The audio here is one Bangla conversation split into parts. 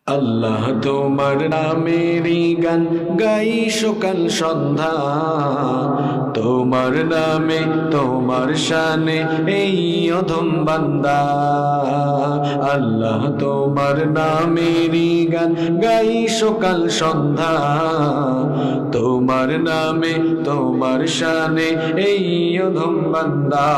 আল্লাহ তোমার নামেরই গান গাই সকাল সন্ধ্যা, তোমার নামে তোমার শানে এই অধম বান্দা। আল্লাহ তোমার নামেরই গান গাই সকাল সন্ধ্যা, তোমার নামে তোমার শানে এই অধম বান্দা।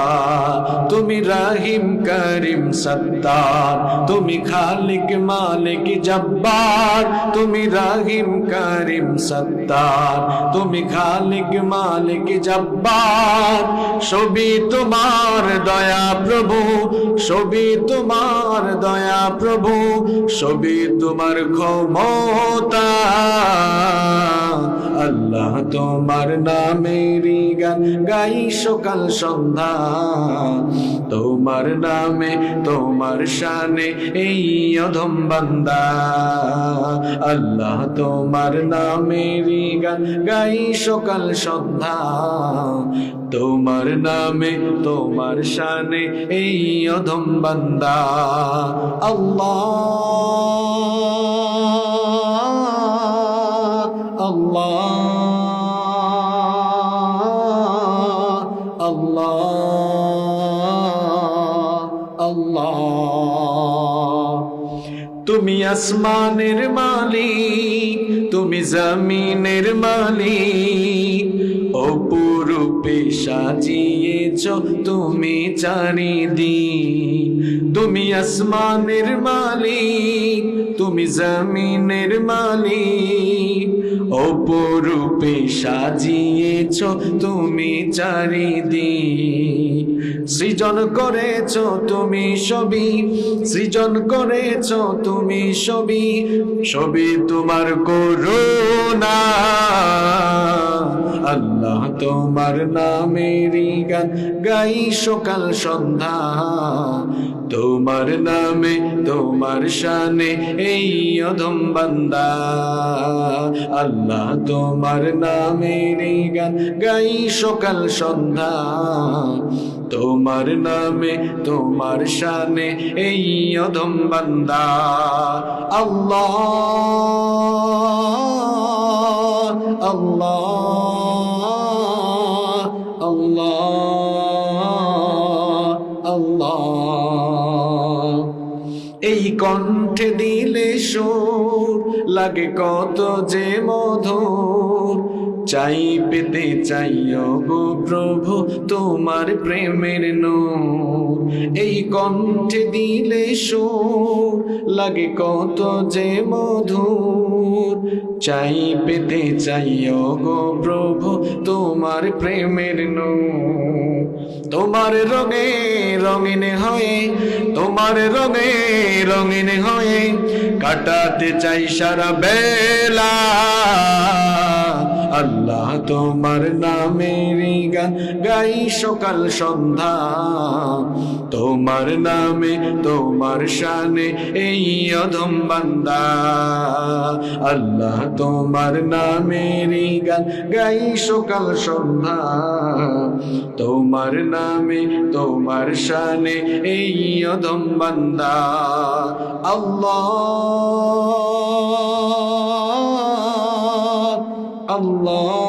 তুমি রাহিম করিম সত্তার, তুমি খালিক মালিক জব্বার, তুমি রাহিম করিম সত্তার, তুমি খালিক মালিক জব্বার। সবই তোমার দয়া প্রভু, সবই তোমার দয়া প্রভু, সবই তোমার ক্ষমতা। আল্লাহ তোমার নামেরই গান গাই সকাল সন্ধ্যা, তোমার নামে তোমার শানে এই অধম বান্দা। আল্লাহ তোমার নামেরই গান গাই সকাল সন্ধ্যা, তোমার নামে তোমার শানে এই অধম বান্দা। আল্লাহ আল্লাহ আল্লাহ আল্লাহ। তুমি আসমানের মালিক, তুমি জমিনের মালিক, অপরূপে সাজিয়েছ তুমি চারিদিক। তুমি আসমানের মালিক, তুমি জমিনের মালিক, অপরূপে সাজিয়েছ তুমি চারিদিক। সৃজন করেছ তুমি সবই, সৃজন করেছ তুমি সবই, সবই তোমার করুণা। আল্লাহ তোমার নামেরই গান গাই সকাল সন্ধ্যা, তোমার নামে তোমার শানে এই অধম বান্দা। আল্লাহ তোমার নামেরই গান গাই সকাল সন্ধ্যা, তোমার নামে তোমার শানে এই অধম বান্দা। আল্লাহ আল্লাহ আল্লাহ আল্লাহ। এই কণ্ঠে দিলে সুর লাগে কত যে মধুর, চাই পেতে চাইও গো প্রভু তোমার প্রেমের নূর। এই কণ্ঠে দিলে সুর লাগে কত যে মধুর, চাই পেতে চাইও গো প্রভু তোমার প্রেমের নূর। তোমার রঙে রঙিন হয়ে, তোমার রঙে রঙিন হয়ে কাটাতে চাই সারা বেলা। আল্লাহ তোমার নামেরই গান গাই সকাল সন্ধ্যা, তোমার নামে তোমার শানে এই অধম বান্দা। আল্লাহ তোমার নামেরই গান গাই সকাল সন্ধ্যা, তোমার নামে তোমার শানে এই অধম বান্দা। আল্লাহ আল্লাহ